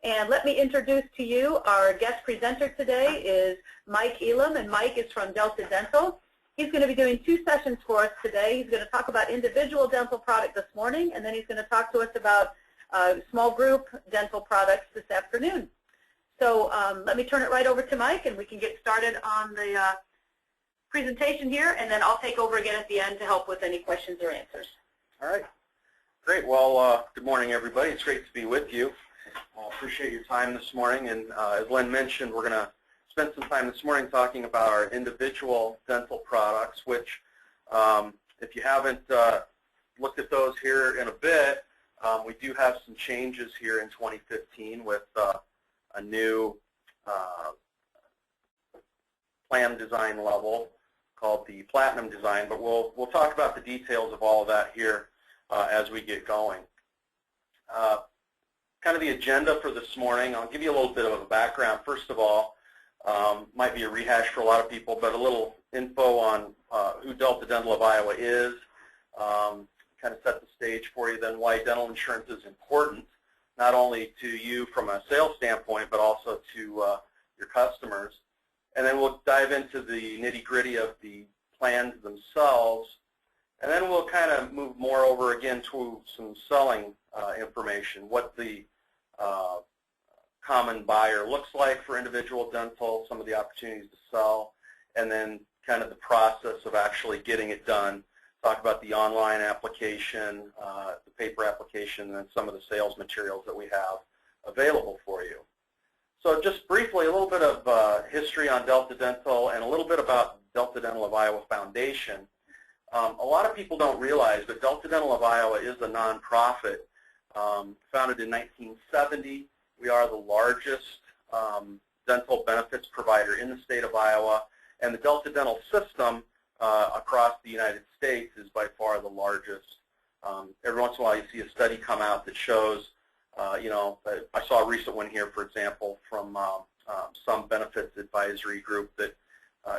And let me introduce to you our guest presenter today is Mike Elam, and Mike is from Delta Dental. He's going to be doing 2 sessions for us today. He's going to talk about individual dental product this morning, and then he's going to talk to us about small group dental products this afternoon. So let me turn it right over to Mike, and we can get started on the presentation here, and then I'll take over again at the end to help with any questions or answers. All right. Great. Well, good morning, everybody. It's great to be with you. Appreciate your time this morning. And as Lynn mentioned, we're going to spend some time this morning talking about our individual dental products, which if you haven't looked at those here in a bit, we do have some changes here in 2015 with a new plan design level called the Platinum design, but we'll talk about the details of all of that here as we get going. Kind of the agenda for this morning, I'll give you a little bit of a background. First of all, might be a rehash for a lot of people, but a little info on who Delta Dental of Iowa is, kind of set the stage for you, then why dental insurance is important, not only to you from a sales standpoint, but also to your customers. And then we'll dive into the nitty-gritty of the plans themselves, and then we'll kind of move more over again to some selling information, what the common buyer looks like for individual dental, some of the opportunities to sell, and then kind of the process of actually getting it done. Talk about the online application, the paper application, and then some of the sales materials that we have available for you. So just briefly, a little bit of history on Delta Dental and a little bit about Delta Dental of Iowa Foundation. A lot of people don't realize that Delta Dental of Iowa is a nonprofit founded in 1970. We are the largest dental benefits provider in the state of Iowa, and the Delta Dental system across the United States is by far the largest. Every once in a while you see a study come out that shows, you know, I saw a recent one here, for example, from some benefits advisory group that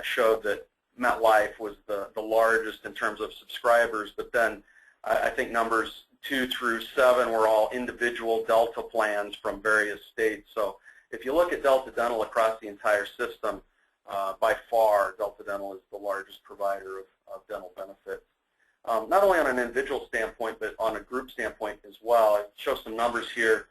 showed that MetLife was the largest in terms of subscribers, but then I think numbers 2 through 7 were all individual Delta plans from various states. So if you look at Delta Dental across the entire system, by far Delta Dental is the largest provider of dental benefits. Not only on an individual standpoint, but on a group standpoint as well. I show some numbers here.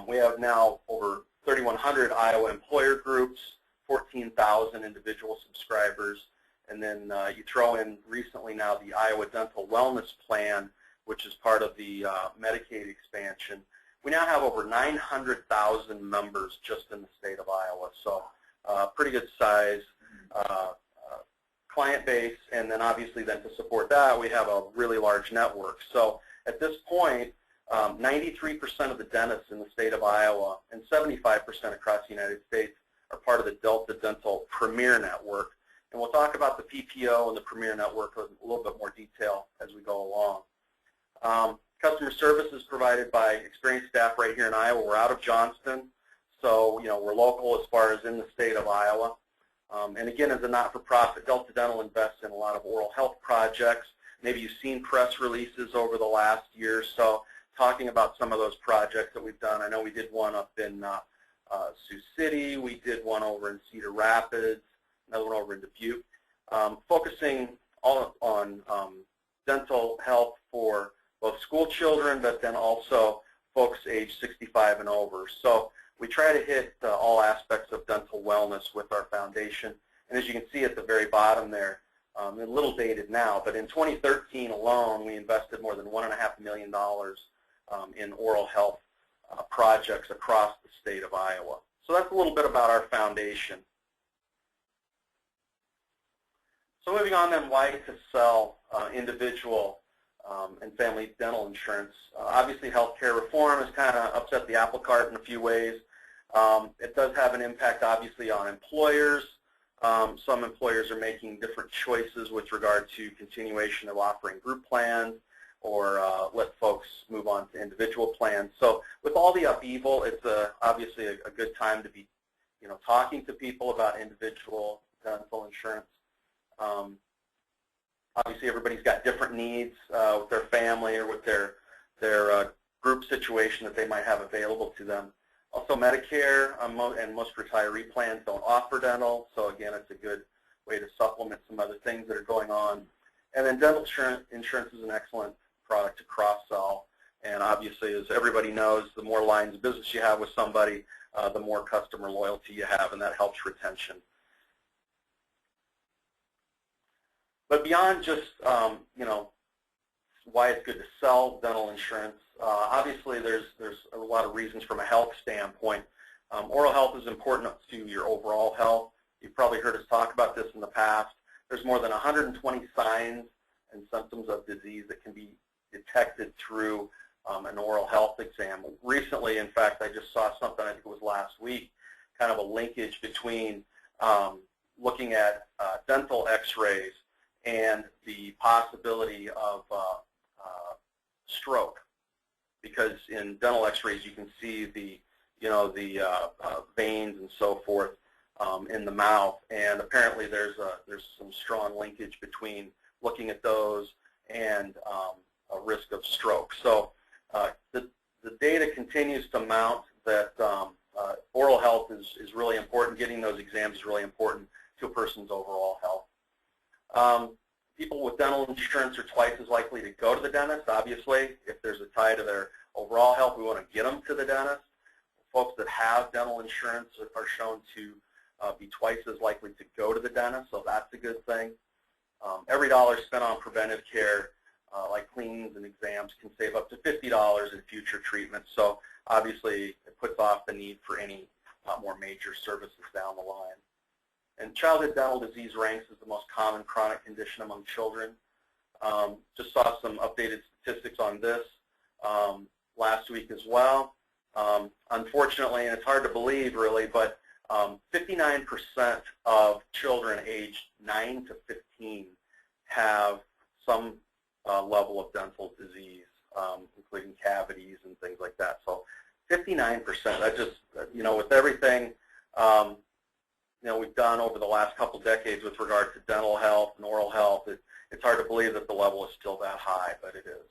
We have now over 3,100 Iowa employer groups, 14,000 individual subscribers, and then you throw in recently now the Iowa Dental Wellness Plan, which is part of the Medicaid expansion. We now have over 900,000 members just in the state of Iowa, so pretty good size client base, and then obviously then to support that we have a really large network. So at this point, 93% of the dentists in the state of Iowa and 75% across the United States are part of the Delta Dental Premier Network. And we'll talk about the PPO and the Premier Network in a little bit more detail as we go along. Customer service is provided by experienced staff right here in Iowa. We're out of Johnston, so you know we're local as far as in the state of Iowa. And again, as a not-for-profit, Delta Dental invests in a lot of oral health projects. Maybe you've seen press releases over the last year or so talking about some of those projects that we've done. I know we did one up in Sioux City. We did one over in Cedar Rapids, another one over in Dubuque, focusing all on dental health for both school children, but then also folks age 65 and over. So we try to hit all aspects of dental wellness with our foundation. And as you can see at the very bottom there, a little dated now, but in 2013 alone, we invested more than $1.5 million in oral health projects across the state of Iowa. So that's a little bit about our foundation. So moving on then, why to sell individual and family dental insurance. Obviously, healthcare reform has kind of upset the apple cart in a few ways. It does have an impact, obviously, on employers. Some employers are making different choices with regard to continuation of offering group plans or let folks move on to individual plans. So with all the upheaval, it's obviously a good time to be, you know, talking to people about individual dental insurance. Obviously, everybody's got different needs with their family or with their group situation that they might have available to them. Also, Medicare and most retiree plans don't offer dental, so again, it's a good way to supplement some other things that are going on. And then dental insurance is an excellent product to cross-sell. And obviously, as everybody knows, the more lines of business you have with somebody, the more customer loyalty you have, and that helps retention. But beyond just, you know, why it's good to sell dental insurance, obviously there's a lot of reasons from a health standpoint. Oral health is important to your overall health. You've probably heard us talk about this in the past. There's more than 120 signs and symptoms of disease that can be detected through an oral health exam. Recently, in fact, I just saw something, I think it was last week, kind of a linkage between looking at dental x-rays and the possibility of stroke. Because in dental x-rays you can see the, you know, the veins and so forth in the mouth, and apparently there's some strong linkage between looking at those and a risk of stroke. So the data continues to mount that oral health is really important. Getting those exams is really important to a person's overall health. People with dental insurance are twice as likely to go to the dentist. Obviously, if there's a tie to their overall health, we want to get them to the dentist. Folks that have dental insurance are shown to be twice as likely to go to the dentist, so that's a good thing. Every dollar spent on preventive care, like cleanings and exams, can save up to $50 in future treatments. So obviously, it puts off the need for any more major services down the line. And childhood dental disease ranks as the most common chronic condition among children. Just saw some updated statistics on this last week as well. Unfortunately, and it's hard to believe really, but 59% of children aged 9 to 15 have some level of dental disease, including cavities and things like that. So 59%, that just, you know, with everything you know, we've done over the last couple decades with regard to dental health and oral health, it's hard to believe that the level is still that high, but it is.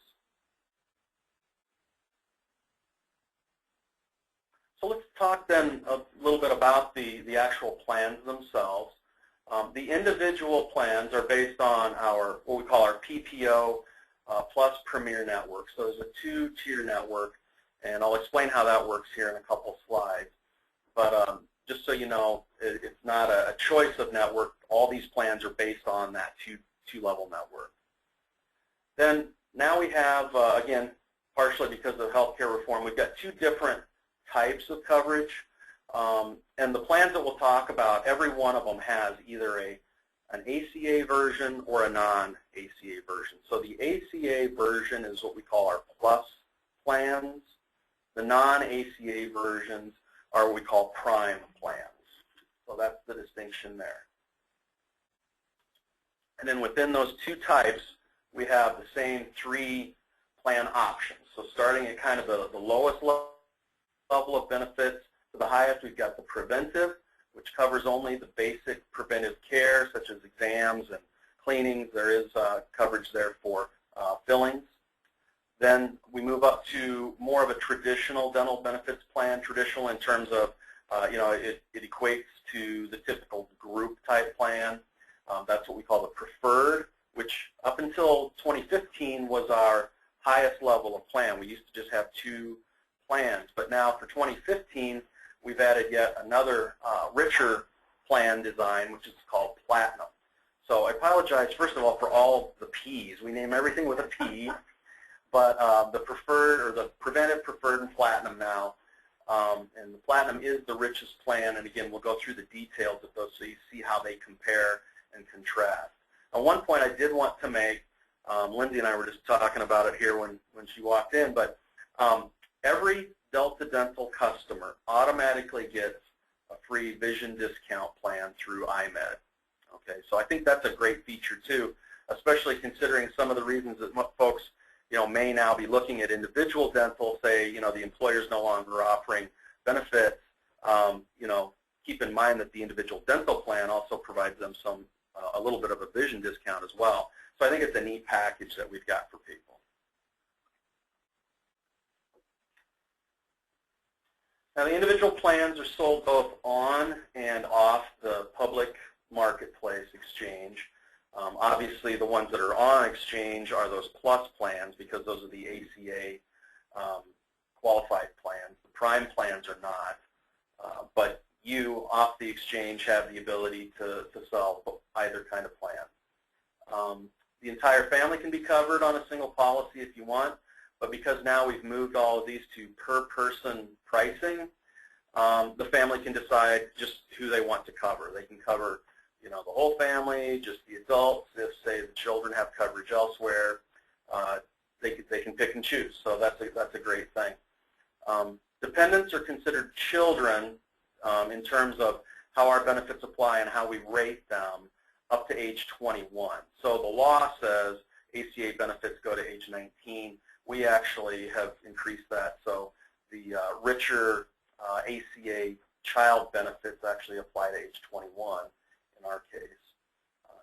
So let's talk then a little bit about the actual plans themselves. The individual plans are based on our, what we call our PPO plus Premier network. So there's a two-tier network, and I'll explain how that works here in a couple slides. But just so you know, it's not a choice of network. All these plans are based on that two-level network. Then now we have, again, partially because of healthcare reform, we've got two different types of coverage. And the plans that we'll talk about, every one of them has either an ACA version or a non-ACA version. So the ACA version is what we call our plus plans. The non-ACA versions are what we call prime plans. So that's the distinction there. And then within those two types, we have the same three plan options. So starting at kind of the lowest level of benefits to the highest, we've got the preventive, which covers only the basic preventive care, such as exams and cleanings. There is coverage there for fillings. Then we move up to more of a traditional dental benefits plan, traditional in terms of, you know, it equates to the typical group type plan. That's what we call the preferred, which up until 2015 was our highest level of plan. We used to just have two plans, but now for 2015, we've added yet another richer plan design, which is called Platinum. So I apologize, first of all, for all the P's. We name everything with a P. But the preferred, or the preventive, preferred, and platinum now, and the platinum is the richest plan. And again, we'll go through the details of those so you see how they compare and contrast. Now, one point I did want to make, Lindsay and I were just talking about it here when she walked in, but every Delta Dental customer automatically gets a free vision discount plan through iMed. Okay, so I think that's a great feature too, especially considering some of the reasons that folks, you know, may now be looking at individual dental, say, you know, the employer's no longer offering benefits. You know, keep in mind that the individual dental plan also provides them some, a little bit of a vision discount as well. So I think it's a neat package that we've got for people. Now, the individual plans are sold both on and off the public marketplace exchange. Obviously, the ones that are on exchange are those plus plans because those are the ACA qualified plans. The prime plans are not, but you, off the exchange, have the ability to sell either kind of plan. The entire family can be covered on a single policy if you want, but because now we've moved all of these to per-person pricing, the family can decide just who they want to cover. They can cover, the whole family, just the adults. If, say, the children have coverage elsewhere, they can pick and choose. So that's a great thing. Dependents are considered children in terms of how our benefits apply and how we rate them up to age 21. So the law says ACA benefits go to age 19. We actually have increased that, so the richer ACA child benefits actually apply to age 21 in our case.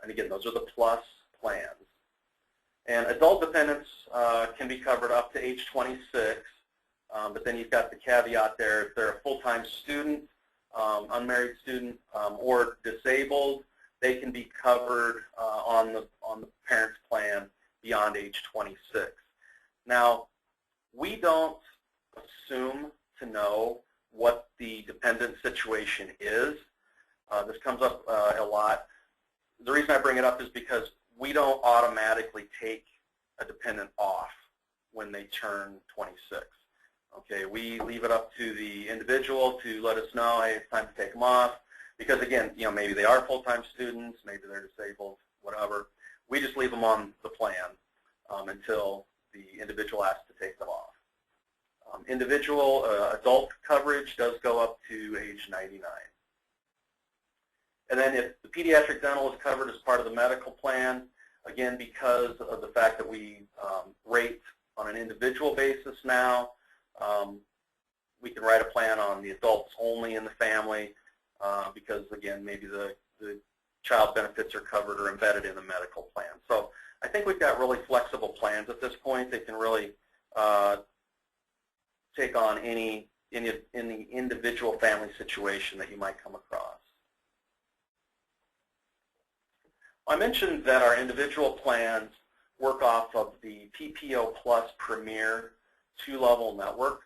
And again, those are the plus plans. And adult dependents can be covered up to age 26, but then you've got the caveat there: if they're a full-time student, unmarried student, or disabled, they can be covered on the parent's plan beyond age 26. Now, we don't assume to know what the dependent situation is. This comes up a lot. The reason I bring it up is because we don't automatically take a dependent off when they turn 26. Okay, we leave it up to the individual to let us know, hey, it's time to take them off. Because again, maybe they are full-time students, maybe they're disabled, whatever. We just leave them on the plan until the individual asks to take them off. Individual adult coverage does go up to age 99. And then if the pediatric dental is covered as part of the medical plan, again, because of the fact that we rate on an individual basis now, we can write a plan on the adults only in the family because, again, maybe the child benefits are covered or embedded in the medical plan. So I think we've got really flexible plans at this point. They can really take on any individual family situation that you might come across. I mentioned that our individual plans work off of the PPO Plus Premier 2-level network.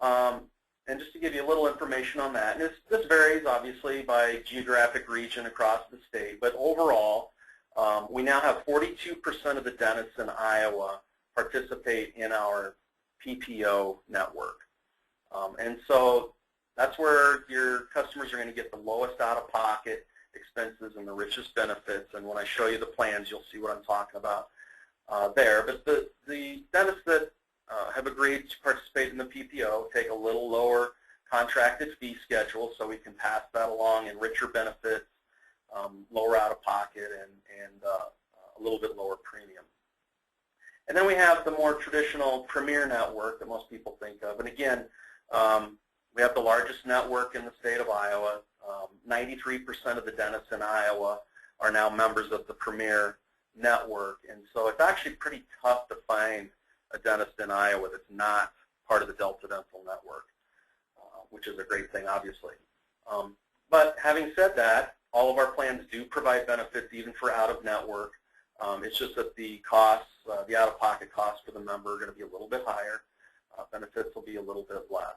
And just to give you a little information on that, and this varies obviously by geographic region across the state, but overall, we now have 42% of the dentists in Iowa participate in our PPO network. And so that's where your customers are going to get the lowest out-of-pocket expenses and the richest benefits. And when I show you the plans, you'll see what I'm talking about there. But the dentists that have agreed to participate in the PPO take a little lower contracted fee schedule, so we can pass that along in richer benefits, lower out-of-pocket, and a little bit lower premium. And then we have the more traditional Premier network that most people think of. And again, we have the largest network in the state of Iowa. 93% of the dentists in Iowa are now members of the Premier network. And so it's actually pretty tough to find a dentist in Iowa that's not part of the Delta Dental network, which is a great thing, obviously. But having said that, all of our plans do provide benefits even for out-of-network. It's just that the costs, the out-of-pocket costs for the member are going to be a little bit higher. Benefits will be a little bit less.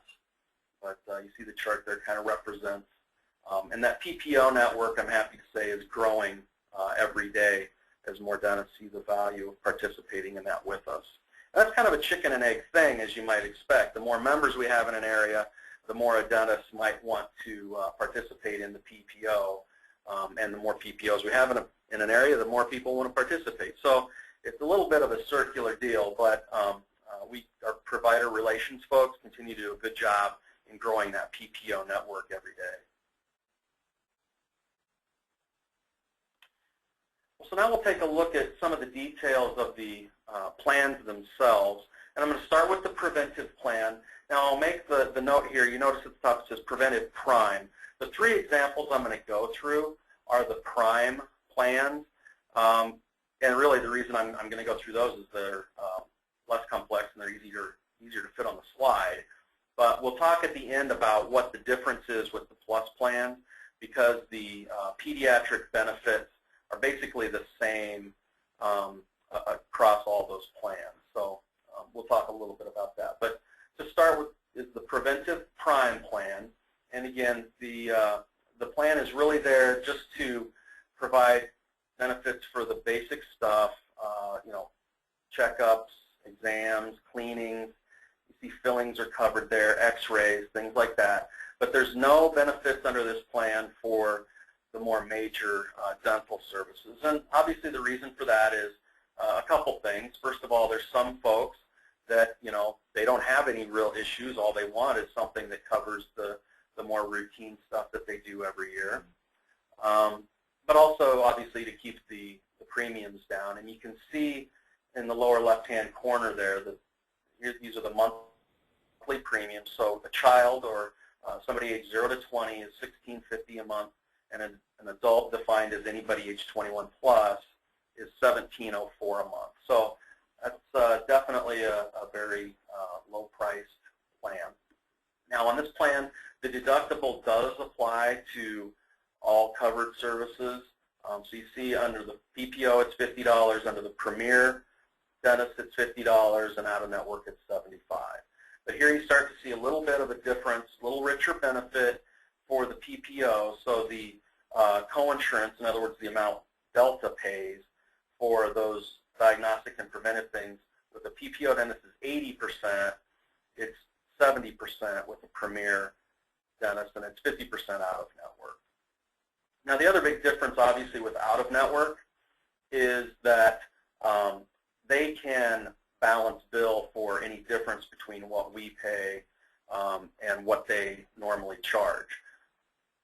But you see the chart there kind of represents. And that PPO network, I'm happy to say, is growing every day as more dentists see the value of participating in that with us. And that's kind of a chicken and egg thing, as you might expect. The more members we have in an area, the more a dentist might want to participate in the PPO. And the more PPOs we have in an area, the more people want to participate. So it's a little bit of a circular deal, but our provider relations folks continue to do a good job in growing that PPO network every day. So now we'll take a look at some of the details of the plans themselves. And I'm going to start with the preventive plan. Now I'll make the note here. You notice at the top it says Preventive Prime. The three examples I'm going to go through are the Prime plans. And really the reason I'm going to go through those is they're less complex and they're easier to fit on the slide. But we'll talk at the end about what the difference is with the Plus plan, because the pediatric benefits are basically the same across all those plans. So we'll talk a little bit about that. But to start with is the Preventive Prime plan. And again, the plan is really there just to provide benefits for the basic stuff, you know, checkups, exams, cleanings. You see fillings are covered there, x-rays, things like that. But there's no benefits under this plan for the more major dental services. And obviously the reason for that is a couple things. First of all, there's some folks that, you know, they don't have any real issues. All they want is something that covers the more routine stuff that they do every year. But also, obviously, to keep the premiums down. And you can see in the lower left-hand corner there that these are the monthly premiums. So a child or somebody aged 0 to 20 is $16.50 a month, and an adult defined as anybody age 21 plus is $17.04 a month. So that's definitely a very low-priced plan. Now, on this plan, the deductible does apply to all covered services. So you see under the PPO it's $50, under the Premier Dentist it's $50, and out-of-network it's $75. But here you start to see a little bit of a difference, a little richer benefit for the PPO. So the co-insurance, in other words, the amount Delta pays for those diagnostic and preventive things, with the PPO dentist is 80%, it's 70% with the Premier Dentist, and it's 50% out-of-network. Now, the other big difference, obviously, with out-of-network is that they can balance bill for any difference between what we pay and what they normally charge.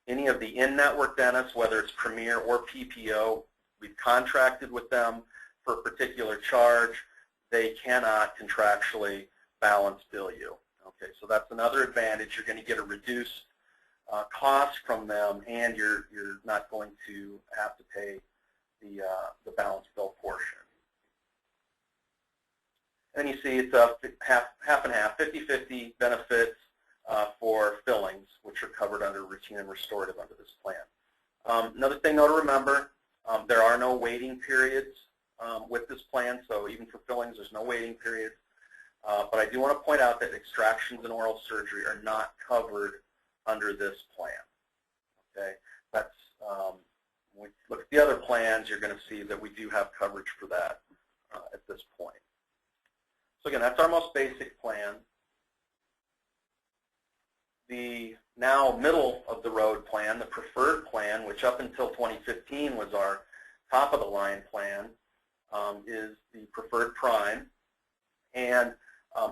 Any of the in-network dentists, whether it's Premier or PPO, we've contracted with them for a particular charge. They cannot contractually balance bill you. Okay, so that's another advantage. You're going to get a reduced cost from them, and you're not going to have to pay the balance bill portion. And then you see it's half and half, 50-50 benefits for fillings, which are covered under routine and restorative under this plan. Another thing, though, to remember, there are no waiting periods with this plan, so even for fillings, there's no waiting periods. But I do want to point out that extractions and oral surgery are not covered under this plan. Okay, that's when we look at the other plans, you're going to see that we do have coverage for that at this point. So again, that's our most basic plan. The now middle of the road plan, the preferred plan, which up until 2015 was our top of the line plan, is the Preferred Prime. And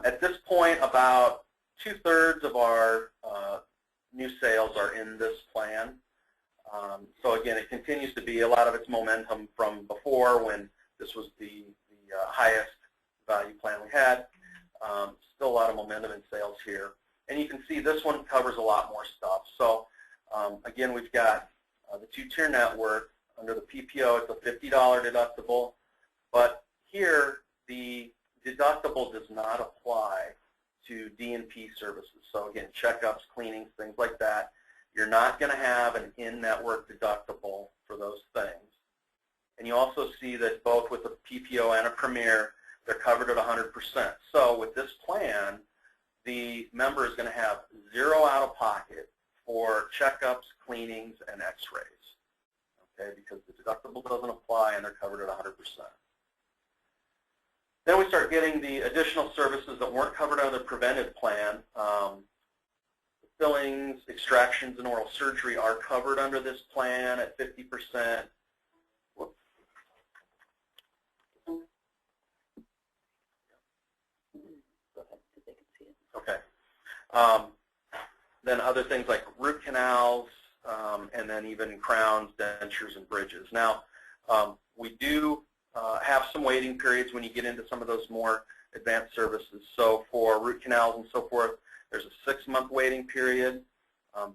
at this point, about 2/3 of our new sales are in this plan. So again, it continues to be a lot of its momentum from before when this was the highest value plan we had. Still a lot of momentum in sales here. And you can see this one covers a lot more stuff. So again, we've got the two-tier network. Under the PPO, it's a $50 deductible. But here, the deductible does not apply to D&P services. So again, checkups, cleanings, things like that. You're not going to have an in-network deductible for those things. And you also see that both with a PPO and a Premier, they're covered at 100%. So with this plan, the member is going to have zero out-of-pocket for checkups, cleanings, and x-rays. Okay, because the deductible doesn't apply and they're covered at 100%. Then we start getting the additional services that weren't covered under the preventive plan. Fillings, extractions, and oral surgery are covered under this plan at 50%. Whoops. Okay. Then other things like root canals, and then even crowns, dentures, and bridges. Now, we do have some waiting periods when you get into some of those more advanced services. So for root canals and so forth, there's a 6-month waiting period.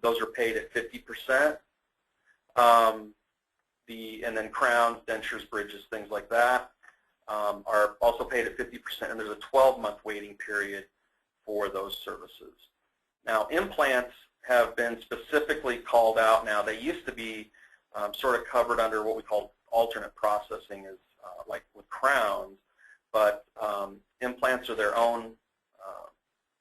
Those are paid at 50%. And then crowns, dentures, bridges, things like that are also paid at 50%. And there's a 12-month waiting period for those services. Now, implants have been specifically called out now. They used to be sort of covered under what we call alternate processing, as like with crowns, but implants are their own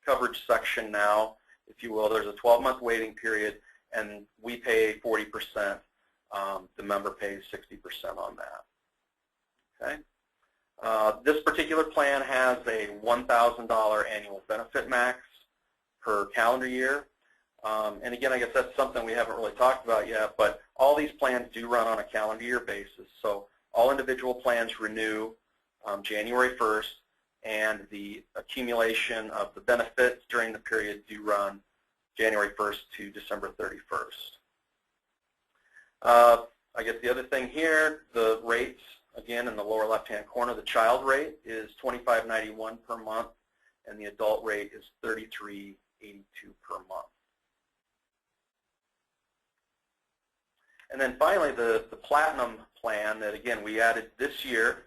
coverage section now, if you will. There's a 12-month waiting period, and we pay 40%. The member pays 60% on that. Okay. This particular plan has a $1,000 annual benefit max per calendar year. And again, I guess that's something we haven't really talked about yet, but all these plans do run on a calendar year basis. So all individual plans renew January 1st, and the accumulation of the benefits during the period do run January 1st to December 31st. I guess the other thing here, the rates, again, in the lower left-hand corner, the child rate is $25.91 per month, and the adult rate is $33.82 per month. And then finally, the Platinum plan that, again, we added this year,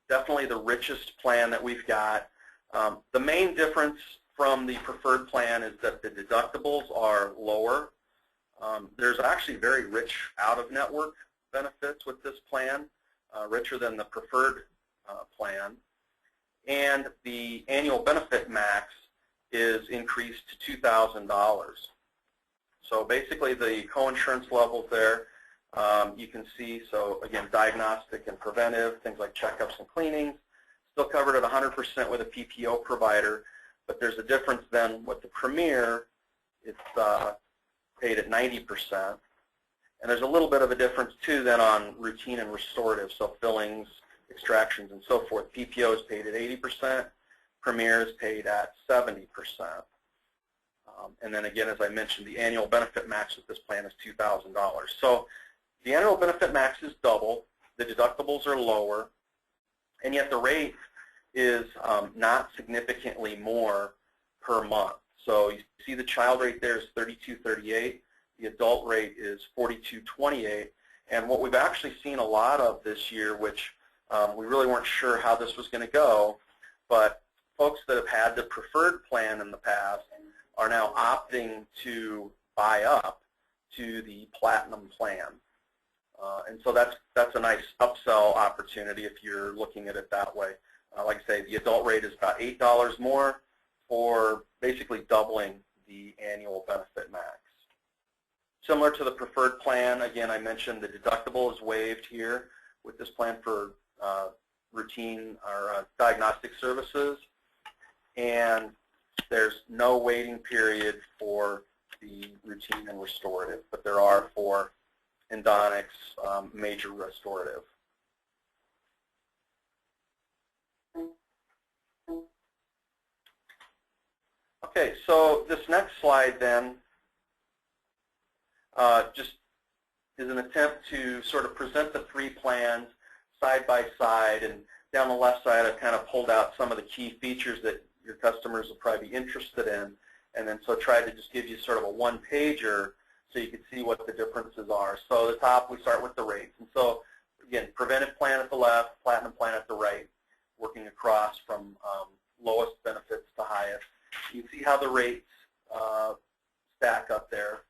definitely the richest plan that we've got. The main difference from the preferred plan is that the deductibles are lower. There's actually very rich out-of-network benefits with this plan, richer than the preferred plan. And the annual benefit max is increased to $2,000. So basically the coinsurance levels there, you can see, so again, diagnostic and preventive, things like checkups and cleanings, still covered at 100% with a PPO provider, but there's a difference then with the Premier, it's paid at 90%. And there's a little bit of a difference too then on routine and restorative, so fillings, extractions, and so forth. PPO is paid at 80%, Premier is paid at 70%. And then again, as I mentioned, the annual benefit max with this plan is $2,000. So the annual benefit max is double, the deductibles are lower, and yet the rate is not significantly more per month. So you see the child rate there is $32.38, the adult rate is $42.28, and what we've actually seen a lot of this year, which we really weren't sure how this was going to go, but folks that have had the preferred plan in the past are now opting to buy up to the Platinum plan. And so that's a nice upsell opportunity if you're looking at it that way. Like I say, the adult rate is about $8 more for basically doubling the annual benefit max. Similar to the preferred plan, again, I mentioned the deductible is waived here with this plan for routine or diagnostic services, and there's no waiting period for the routine and restorative, but there are for endodontics, major restorative. Okay, so this next slide then just is an attempt to sort of present the three plans side by side, and down the left side I've kind of pulled out some of the key features that your customers will probably be interested in, and then so try to just give you sort of a one-pager so you can see what the differences are. So at the top we start with the rates, and so again, preventive plan at the left, Platinum plan at the right, working across from lowest benefits to highest. You can see how the rates stack up there.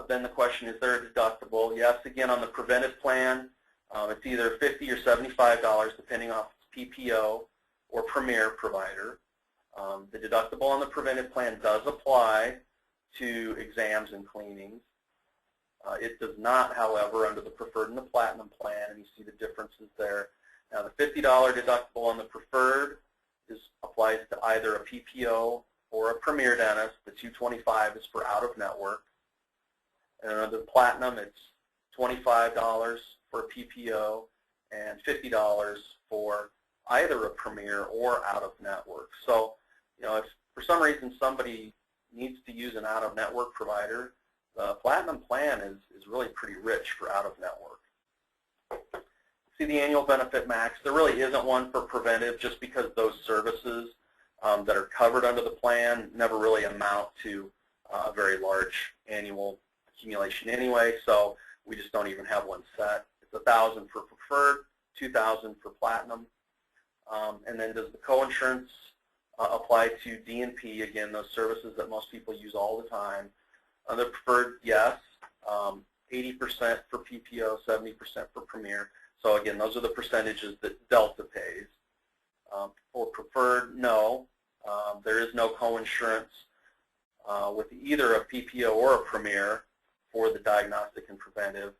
Then the question, is there a deductible? Yes, again, on the preventive plan, it's either $50 or $75 depending on PPO or Premier provider. The deductible on the preventive plan does apply to exams and cleanings. It does not, however, under the preferred and the Platinum plan, and you see the differences there. Now, the $50 deductible on the preferred applies to either a PPO or a Premier dentist. The $225 is for out-of-network. And under the Platinum, it's $25 for a PPO and $50 for either a Premier or out-of-network. So, you know, if for some reason somebody needs to use an out-of-network provider, the Platinum plan is really pretty rich for out-of-network. See the annual benefit max. There really isn't one for preventive just because those services that are covered under the plan never really amount to a very large annual accumulation anyway, so we just don't even have one set. It's $1,000 for preferred, $2,000 for Platinum. And then does the coinsurance apply to D&P, again, those services that most people use all the time. The preferred, yes, 80% for PPO, 70% for Premier. So again, those are the percentages that Delta pays. For preferred, no. There is no coinsurance with either a PPO or a Premier for the diagnostic and preventive.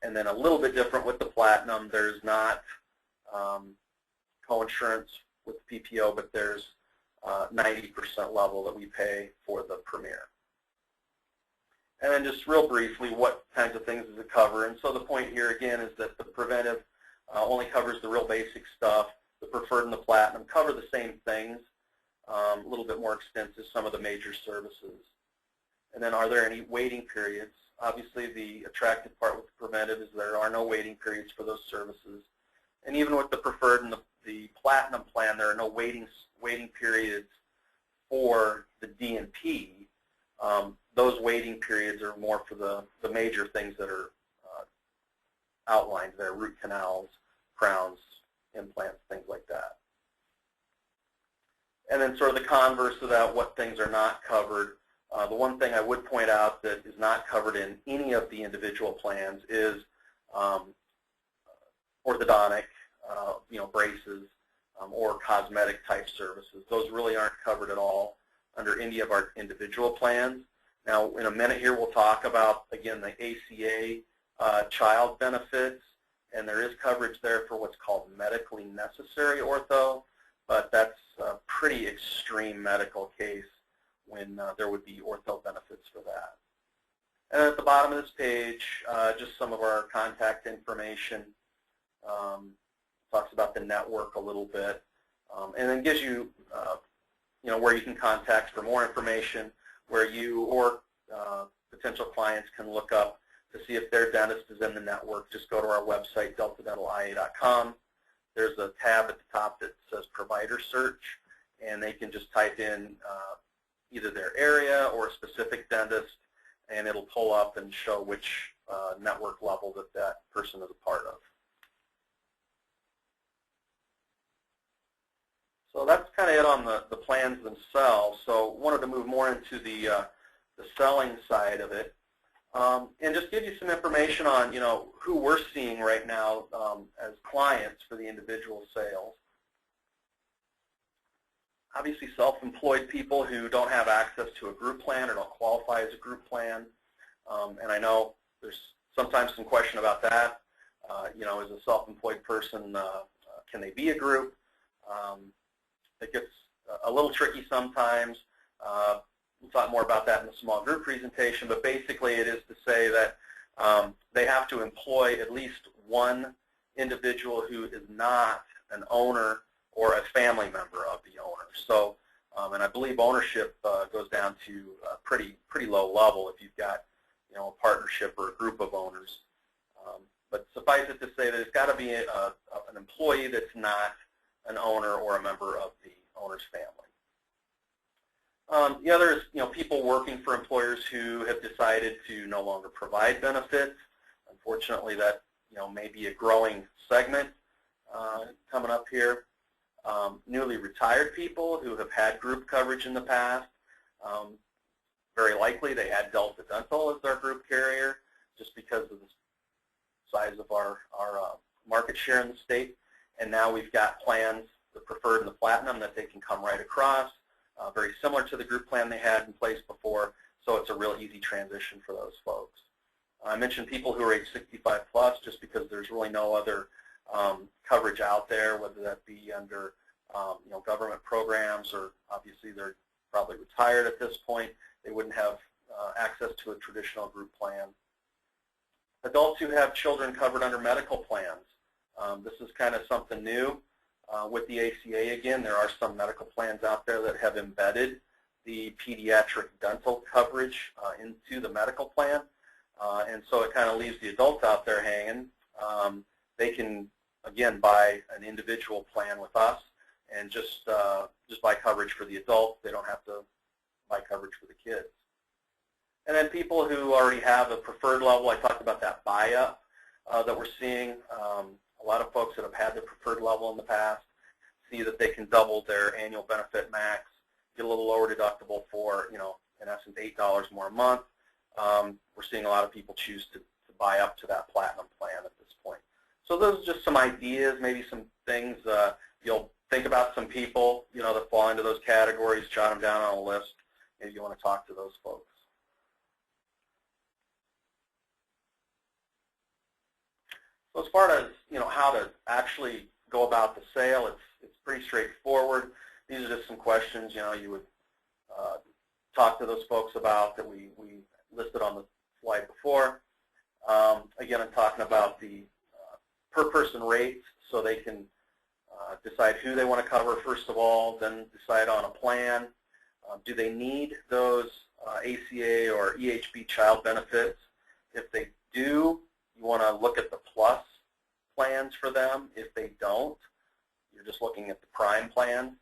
And then a little bit different with the Platinum. There's not coinsurance with PPO, but there's 90% level that we pay for the Premier. And then just real briefly, what kinds of things does it cover? And so the point here again is that the preventive only covers the real basic stuff. The preferred and the Platinum cover the same things, a little bit more extensive, some of the major services. And then are there any waiting periods? Obviously the attractive part with the preventive is there are no waiting periods for those services. And even with the preferred and the Platinum plan, there are no waiting periods for the D&P. Those waiting periods are more for the major things that are outlined there, root canals, crowns, implants, things like that. And then sort of the converse of that, what things are not covered. The one thing I would point out that is not covered in any of the individual plans is orthodontic, braces, or cosmetic type services. Those really aren't covered at all under any of our individual plans. Now, in a minute here, we'll talk about, again, the ACA child benefits, and there is coverage there for what's called medically necessary ortho, but that's a pretty extreme medical case when there would be ortho benefits for that. And at the bottom of this page, just some of our contact information. Talks about the network a little bit, and then gives you, where you can contact for more information, where you or potential clients can look up to see if their dentist is in the network. Just go to our website, deltadentalia.com. There's a tab at the top that says Provider Search, and they can just type in either their area or a specific dentist, and it'll pull up and show which network level that person is a part of. So that's kind of it on the plans themselves. So wanted to move more into the selling side of it, and just give you some information on who we're seeing right now as clients for the individual sales. Obviously, self-employed people who don't have access to a group plan or don't qualify as a group plan, and I know there's sometimes some question about that. As a self-employed person, can they be a group? It gets a little tricky sometimes. We'll talk more about that in the small group presentation, but basically it is to say that they have to employ at least one individual who is not an owner or a family member of the owner. So, and I believe ownership goes down to a pretty low level if you've got a partnership or a group of owners. But suffice it to say that it's got to be an employee that's not an owner or a member of the owner's family. The other is, people working for employers who have decided to no longer provide benefits. Unfortunately, that may be a growing segment coming up here. Newly retired people who have had group coverage in the past. Very likely they had Delta Dental as their group carrier just because of the size of our market share in the state. And now we've got plans, the preferred and the Platinum, that they can come right across, very similar to the group plan they had in place before, so it's a real easy transition for those folks. I mentioned people who are age 65 plus just because there's really no other coverage out there, whether that be under government programs, or obviously they're probably retired at this point. They wouldn't have access to a traditional group plan. Adults who have children covered under medical plans. This is kind of something new with the ACA. Again, there are some medical plans out there that have embedded the pediatric dental coverage into the medical plan, and so it kind of leaves the adults out there hanging. They can, again, buy an individual plan with us and just buy coverage for the adults. They don't have to buy coverage for the kids. And then people who already have a preferred level, I talked about that buy-up that we're seeing. A lot of folks that have had the preferred level in the past see that they can double their annual benefit max, get a little lower deductible for, in essence, $8 more a month. We're seeing a lot of people choose to buy up to that platinum plan at this point. So those are just some ideas, maybe some things. You'll think about some people, that fall into those categories, jot them down on a list. Maybe you want to talk to those folks. So as far as, how to actually go about the sale, it's pretty straightforward. These are just some questions, you would talk to those folks about that we listed on the slide before. Again, I'm talking about the per person rates, so they can decide who they want to cover first of all, then decide on a plan. Do they need those ACA or EHB child benefits? If they do, you want to look at the plus plans for them. If they don't, you're just looking at the prime plan.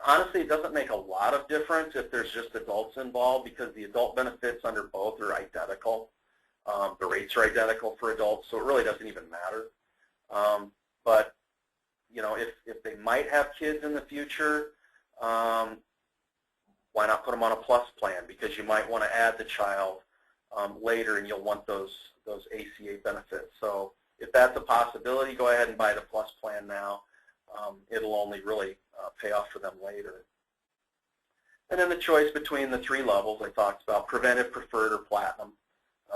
Honestly, it doesn't make a lot of difference if there's just adults involved, because the adult benefits under both are identical. The rates are identical for adults, so it really doesn't even matter. But if they might have kids in the future, why not put them on a plus plan? Because you might want to add the child later, and you'll want those ACA benefits. So if that's a possibility, go ahead and buy the plus plan now. It'll only really pay off for them later. And then the choice between the 3 levels I talked about: preventive, preferred, or platinum.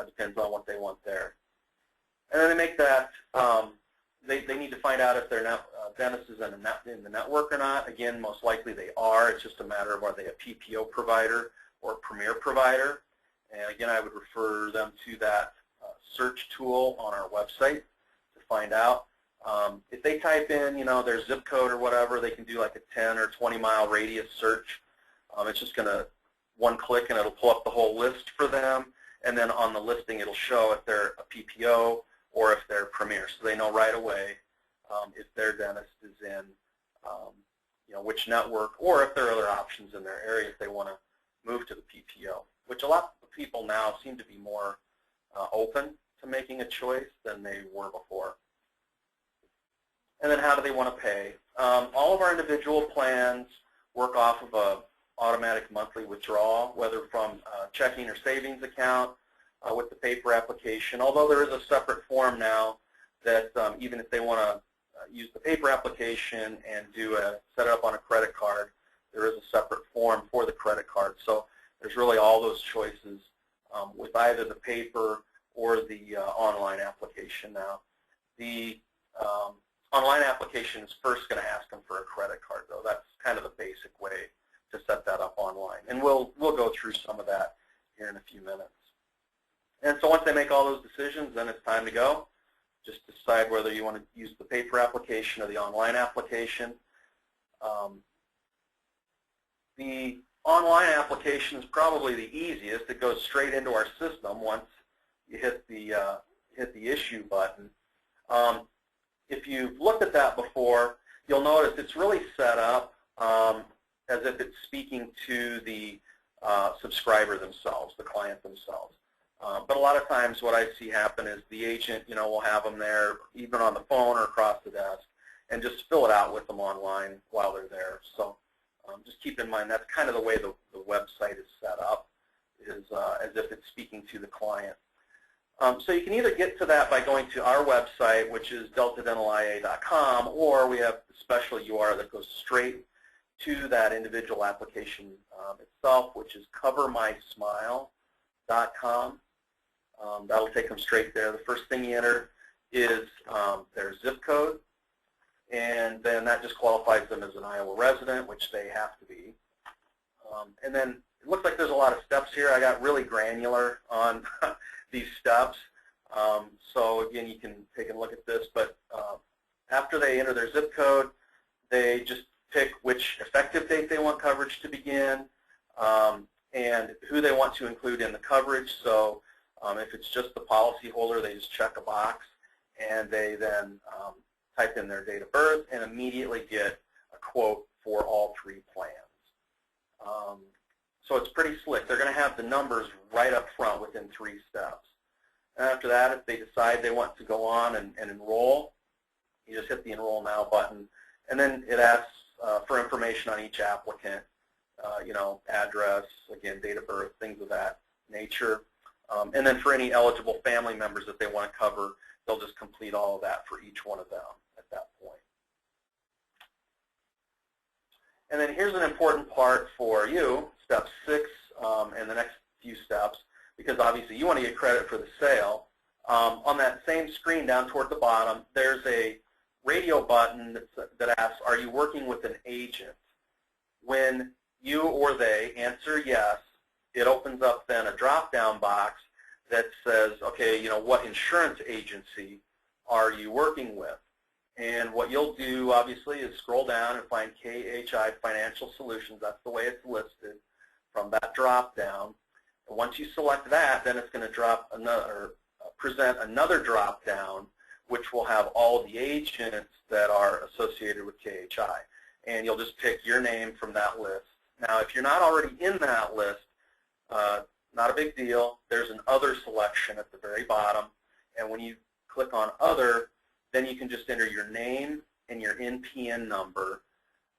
Depends on what they want there. And then they make that, they need to find out if their dentist is in the network or not. Again, most likely they are. It's just a matter of, are they a PPO provider or a premier provider? And again, I would refer them to that search tool on our website to find out. If they type in, their zip code or whatever, they can do like a 10 or 20 mile radius search. It's just going to one click and it'll pull up the whole list for them. And then on the listing, it'll show if they're a PPO or if they're premier. So they know right away if their dentist is in, which network, or if there are other options in their area if they want to move to the PPO, which a lot of people now seem to be more open to making a choice than they were before. And then how do they want to pay? All of our individual plans work off of a automatic monthly withdrawal, whether from a checking or savings account with the paper application, although there is a separate form now that even if they want to use the paper application and set it up on a credit card, there is a separate form for the credit card. So there's really all those choices with either the paper or the online application now. The online application is first going to ask them for a credit card, though. That's kind of the basic way to set that up online. And we'll go through some of that here in a few minutes. And so once they make all those decisions, then it's time to go. Just decide whether you want to use the paper application or the online application. The online application is probably the easiest. It goes straight into our system once you hit the issue button. If you've looked at that before, you'll notice it's really set up as if it's speaking to the subscriber themselves, the client themselves. But a lot of times what I see happen is the agent, will have them there even on the phone or across the desk and just fill it out with them online while they're there. So just keep in mind that's kind of the way the website is set up, is as if it's speaking to the client. So you can either get to that by going to our website, which is deltadentalia.com, or we have a special URL that goes straight to that individual application itself, which is covermysmile.com. That'll take them straight there. The first thing you enter is their zip code, and then that just qualifies them as an Iowa resident, which they have to be. And then it looks like there's a lot of steps here. I got really granular on these steps. So again, you can take a look at this, but after they enter their zip code, they just pick which effective date they want coverage to begin and who they want to include in the coverage. So if it's just the policyholder, they just check a box, and they then type in their date of birth and immediately get a quote for all 3 plans. So it's pretty slick. They're going to have the numbers right up front within 3 steps. And after that, if they decide they want to go on and enroll, You just hit the Enroll Now button, and then it asks for information on each applicant, you know, address, again, date of birth, things of that nature. And then for any eligible family members that they want to cover, they'll just complete all of that for each one of them at that point. And then here's an important part for you, step 6, and the next few steps, because obviously you want to get credit for the sale. On that same screen down toward the bottom, there's a radio button that asks, are you working with an agent? When you or they answer yes, it opens up then a drop-down box that says, okay, you know, what insurance agency are you working with? And what you'll do, obviously, is scroll down and find KHI Financial Solutions. That's the way it's listed from that drop-down. And once you select that, then it's going to present another drop-down, which will have all the agents that are associated with KHI. And you'll just pick your name from that list. Now, if you're not already in that list, not a big deal. There's an Other selection at the very bottom. And when you click on Other, then you can just enter your name and your NPN number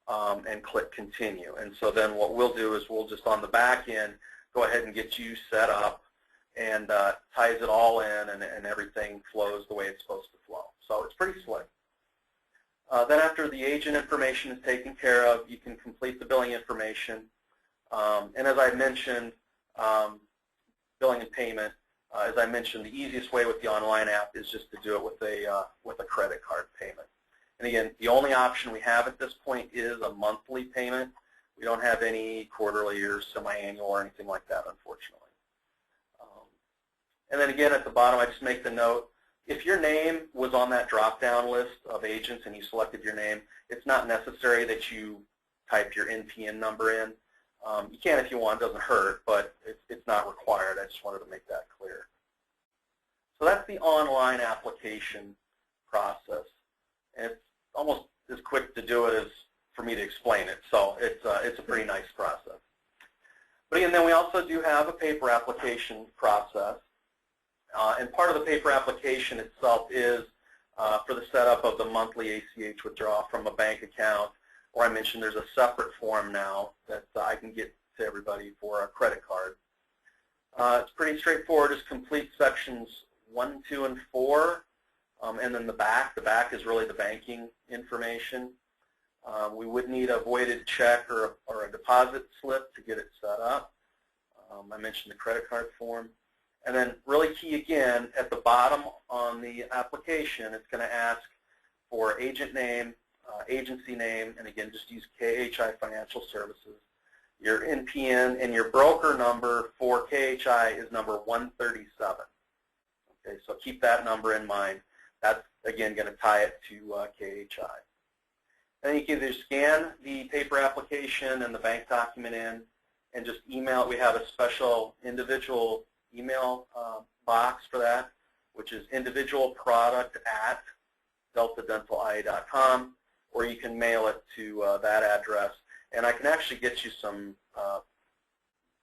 and click Continue. And so then what we'll do is we'll just on the back end go ahead and get you set up and ties it all in, and everything flows the way it's supposed to flow. So it's pretty slick. Then after the agent information is taken care of, you can complete the billing information. And as I mentioned, billing and payment, as I mentioned, the easiest way with the online app is just to do it with a credit card payment. And again, the only option we have at this point is a monthly payment. We don't have any quarterly or semi-annual or anything like that, unfortunately. And then again, at the bottom, I just make the note, if your name was on that drop-down list of agents and you selected your name, it's not necessary that you type your NPN number in. You can if you want, it doesn't hurt, but it's not required. I just wanted to make that clear. So that's the online application process. And it's almost as quick to do it as for me to explain it. So it's a pretty nice process. But again, then we also do have a paper application process. And part of the paper application itself is for the setup of the monthly ACH withdrawal from a bank account, or I mentioned there's a separate form now that I can get to everybody for a credit card. It's pretty straightforward. Just complete sections 1, 2, and 4, and then the back. The back is really the banking information. We would need a voided check or a deposit slip to get it set up. I mentioned the credit card form. And then really key again, at the bottom on the application, it's going to ask for agent name, agency name, and again, just use KHI Financial Services. Your NPN and your broker number for KHI is number 137. Okay, so keep that number in mind. That's, again, going to tie it to KHI. And then you can either scan the paper application and the bank document in and just email it. We have a special individual email box for that, which is individualproduct@deltadentalia.com, or you can mail it to that address. And I can actually get you some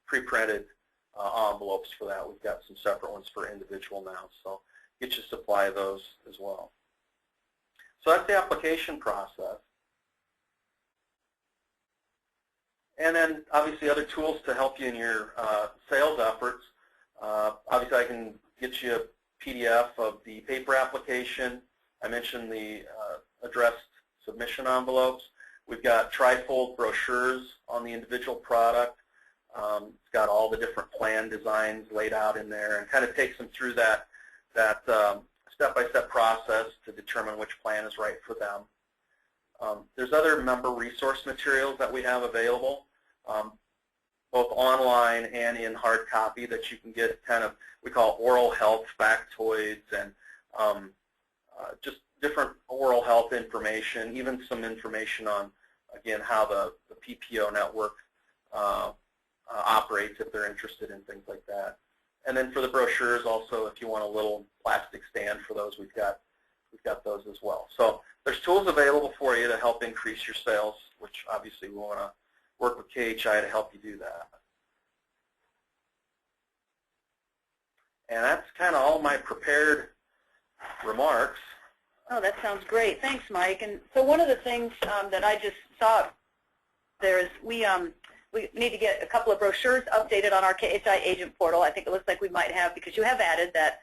pre-printed envelopes for that. We've got some separate ones for individual now, so get you a supply of those as well. So that's the application process. And then obviously other tools to help you in your sales efforts. Obviously I can get you a PDF of the paper application. I mentioned the addressed submission envelopes. We've got trifold brochures on the individual product. It's got all the different plan designs laid out in there and kind of takes them through that step-by-step process to determine which plan is right for them. There's other member resource materials that we have available, both online and in hard copy, that you can get kind of, we call oral health factoids, and just different oral health information, even some information on, again, how the PPO network operates if they're interested in things like that. And then for the brochures also, if you want a little plastic stand for those, we've got those as well. So there's tools available for you to help increase your sales, which obviously we want to work with KHI to help you do that. And that's kind of all my prepared remarks. Oh, that sounds great. Thanks, Mike. And so one of the things that I just saw there is we need to get a couple of brochures updated on our KHI agent portal. I think it looks like we might have, because you have added that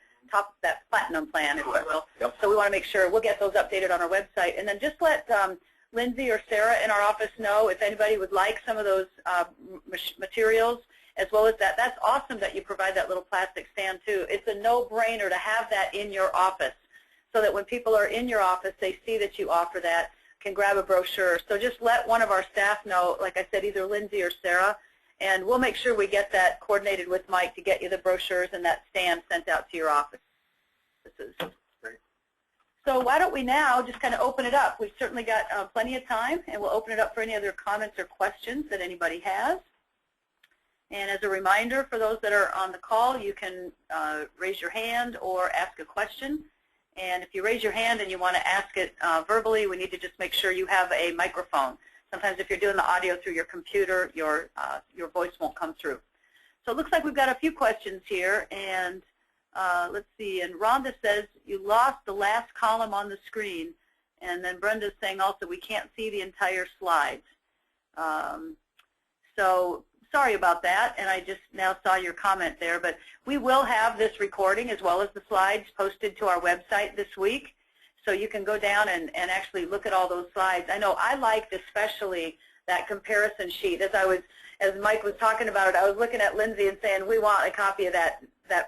platinum plan, if you will. Yep. So we want to make sure we'll get those updated on our website. And then just let Lindsay or Sarah in our office know if anybody would like some of those materials, as well as that. That's awesome that you provide that little plastic stand too. It's a no-brainer to have that in your office, so that when people are in your office, they see that you offer that, can grab a brochure. So just let one of our staff know, like I said, either Lindsay or Sarah, and we'll make sure we get that coordinated with Mike to get you the brochures and that stand sent out to your offices. Great. So why don't we now just kind of open it up? We've certainly got plenty of time, and we'll open it up for any other comments or questions that anybody has. And as a reminder, for those that are on the call, you can raise your hand or ask a question. And if you raise your hand and you want to ask it verbally, we need to just make sure you have a microphone. Sometimes if you're doing the audio through your computer, your voice won't come through. So it looks like we've got a few questions here. And let's see. And Rhonda says, you lost the last column on the screen. And then Brenda's saying also, we can't see the entire slides. So sorry about that, and I just now saw your comment there, but we will have this recording as well as the slides posted to our website this week, so you can go down and actually look at all those slides. I know I liked especially that comparison sheet. As Mike was talking about it, I was looking at Lindsay and saying, we want a copy of that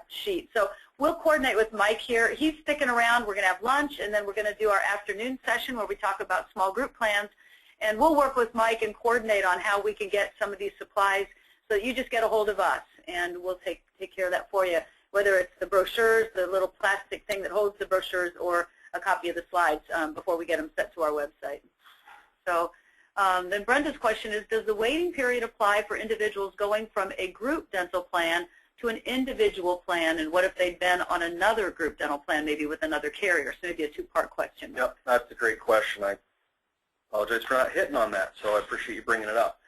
sheet. So we'll coordinate with Mike here. He's sticking around. We're going to have lunch, and then we're going to do our afternoon session where we talk about small group plans. And we'll work with Mike and coordinate on how we can get some of these supplies so that you just get a hold of us, and we'll take care of that for you, whether it's the brochures, the little plastic thing that holds the brochures, or a copy of the slides before we get them set to our website. So then Brenda's question is, does the waiting period apply for individuals going from a group dental plan to an individual plan, and what if they've been on another group dental plan, maybe with another carrier? So maybe a two-part question. Yep, that's a great question. I apologize for not hitting on that, so I appreciate you bringing it up.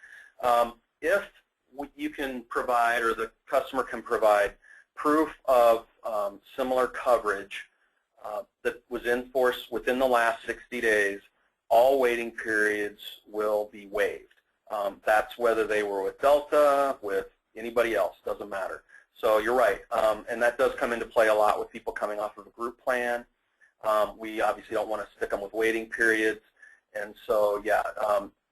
If you can provide, or the customer can provide, proof of similar coverage that was in force within the last 60 days, all waiting periods will be waived. That's whether they were with Delta, with anybody else, doesn't matter. So you're right, and that does come into play a lot with people coming off of a group plan. We obviously don't want to stick them with waiting periods. And so, yeah,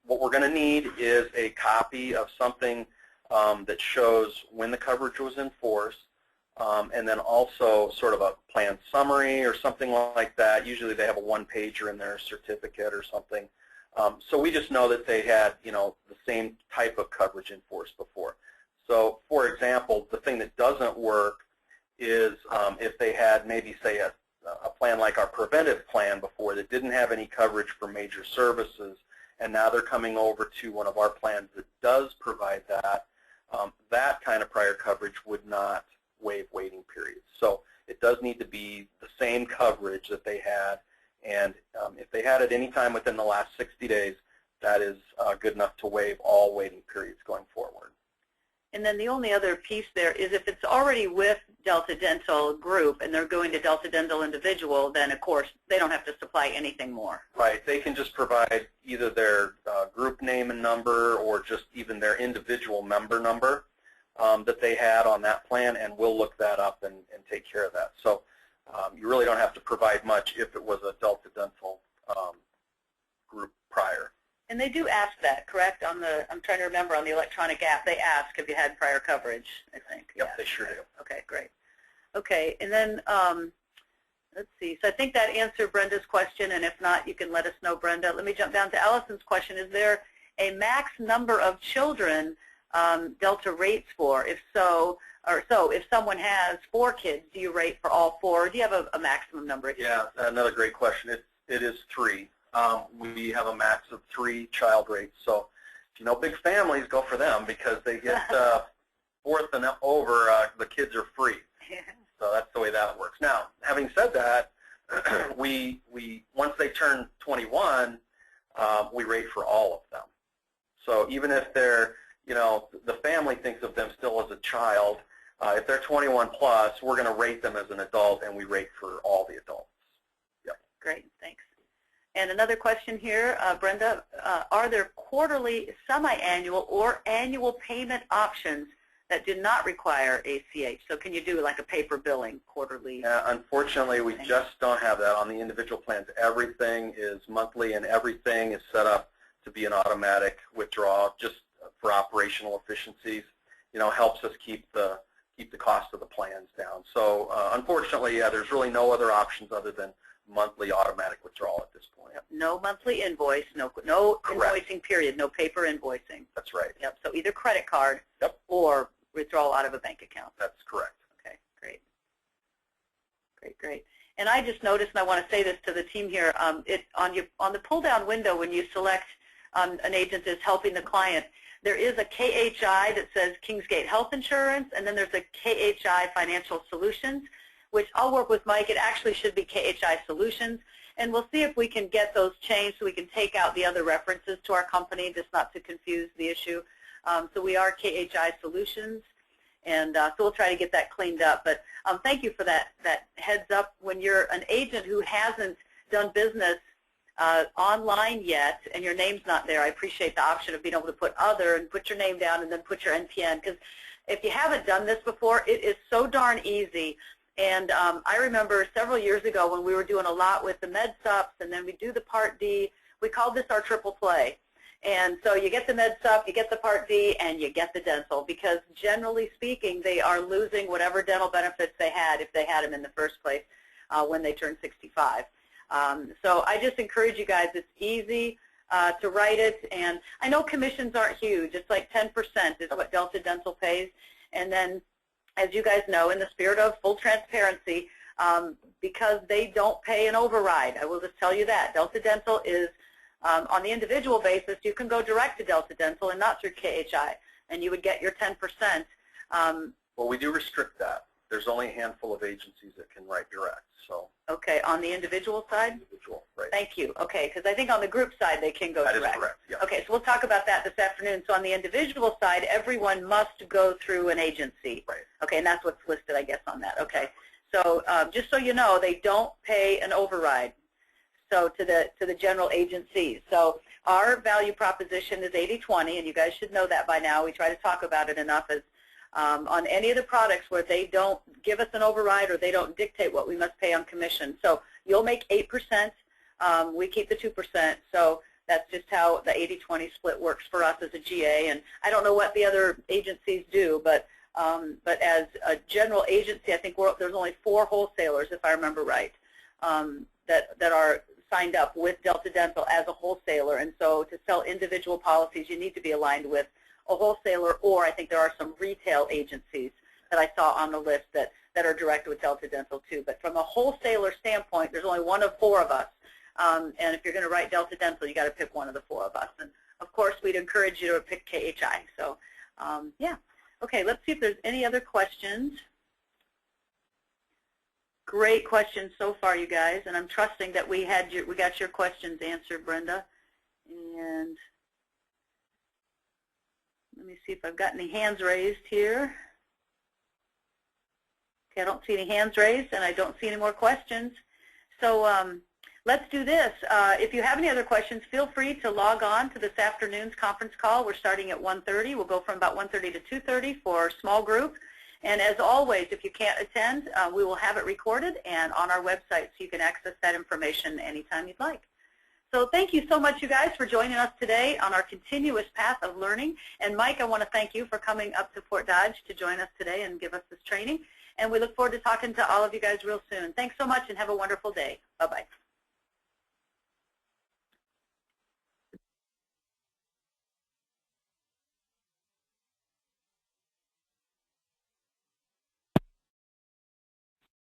what we're going to need is a copy of something that shows when the coverage was in force, and then also sort of a plan summary or something like that. Usually they have a one-pager in their certificate or something. So we just know that they had, the same type of coverage in force before. So, for example, the thing that doesn't work is if they had maybe, say, a plan like our preventive plan before that didn't have any coverage for major services, and now they're coming over to one of our plans that does provide that, that kind of prior coverage would not waive waiting periods. So it does need to be the same coverage that they had, and if they had it any time within the last 60 days, that is good enough to waive all waiting periods going forward. And then the only other piece there is if it's already with Delta Dental Group and they're going to Delta Dental Individual, then of course they don't have to supply anything more. Right. They can just provide either their group name and number, or just even their individual member number that they had on that plan, and we'll look that up and take care of that. So you really don't have to provide much if it was a Delta Dental group prior. And they do ask that, correct? I'm trying to remember, on the electronic app, they ask if you had prior coverage, I think. Yep, yeah. they sure do. Okay, great. Okay, and then let's see. So I think that answered Brenda's question, and if not, you can let us know, Brenda. Let me jump down to Allison's question. Is there a max number of children Delta rates for? If so, if someone has 4 kids, do you rate for all 4? Or do you have a maximum number? Yeah, another great question. It is 3. We have a max of 3 child rates. So if you know big families, go for them, because they get 4th and over, the kids are free. So that's the way that works. Now, having said that, we once they turn 21, we rate for all of them. So even if they're, the family thinks of them still as a child, if they're 21 plus, we're going to rate them as an adult, and we rate for all the adults. Great, thanks. And another question here, Brenda, are there quarterly, semi-annual, or annual payment options that do not require ACH? So can you do like a paper billing quarterly? Unfortunately, we just don't have that on the individual plans. Everything is monthly, and everything is set up to be an automatic withdrawal just for operational efficiencies. You know, helps us keep the cost of the plans down. So unfortunately, yeah, there's really no other options other than monthly automatic withdrawal at this point. Yep. No monthly invoice, no invoicing period, no paper invoicing. That's right. Yep. So either credit card yep. or withdrawal out of a bank account. That's correct. Okay, great. Great, great. And I just noticed, and I want to say this to the team here, on the pull-down window when you select an agent as helping the client, there is a KHI that says Kingsgate Health Insurance, and then there's a KHI Financial Solutions, which I'll work with Mike. It actually should be KHI Solutions, and we'll see if we can get those changed so we can take out the other references to our company, just not to confuse the issue. So we are KHI Solutions, and so we'll try to get that cleaned up. But thank you for that heads up. When you're an agent who hasn't done business online yet and your name's not there, I appreciate the option of being able to put other and put your name down and then put your NPN, because if you haven't done this before, it is so darn easy. And I remember several years ago when we were doing a lot with the MedSups, and then we do the Part D. We called this our triple play. And so you get the MedSup, you get the Part D, and you get the dental, because generally speaking, they are losing whatever dental benefits they had if they had them in the first place when they turned 65. So I just encourage you guys, it's easy to write it. And I know commissions aren't huge. It's like 10% is what Delta Dental pays. And then, as you guys know, in the spirit of full transparency, because they don't pay an override, I will just tell you that. Delta Dental is, on the individual basis, you can go direct to Delta Dental and not through KHI, and you would get your 10%. Well, we do restrict that. There's only a handful of agencies that can write direct. So. Okay, on the individual side? Individual, right. Thank you. Okay, because I think on the group side they can go direct. That is correct, yeah. Okay, so we'll talk about that this afternoon. So on the individual side, everyone must go through an agency. Right. Okay, and that's what's listed, I guess, on that. Okay, so just so you know, they don't pay an override. So to the general agencies. So our value proposition is 80-20, and you guys should know that by now. We try to talk about it enough as on any of the products where they don't give us an override or they don't dictate what we must pay on commission. So you'll make 8%, we keep the 2%, so that's just how the 80-20 split works for us as a GA. And I don't know what the other agencies do, but as a general agency, I think there's only 4 wholesalers, if I remember right, that are signed up with Delta Dental as a wholesaler. And so to sell individual policies, you need to be aligned with a wholesaler, or I think there are some retail agencies that I saw on the list that are direct with Delta Dental too. But from a wholesaler standpoint, there's only one of 4 of us. And if you're going to write Delta Dental, you got to pick one of the 4 of us. And of course, we'd encourage you to pick KHI. So yeah. Okay, let's see if there's any other questions. Great questions so far, you guys, and I'm trusting that we got your questions answered, Brenda. And let me see if I've got any hands raised here. Okay, I don't see any hands raised, and I don't see any more questions. So let's do this. If you have any other questions, feel free to log on to this afternoon's conference call. We're starting at 1:30. We'll go from about 1:30 to 2:30 for a small group. And as always, if you can't attend, we will have it recorded and on our website, so you can access that information anytime you'd like. So thank you so much, you guys, for joining us today on our continuous path of learning. And Mike, I want to thank you for coming up to Fort Dodge to join us today and give us this training. And we look forward to talking to all of you guys real soon. Thanks so much and have a wonderful day. Bye-bye.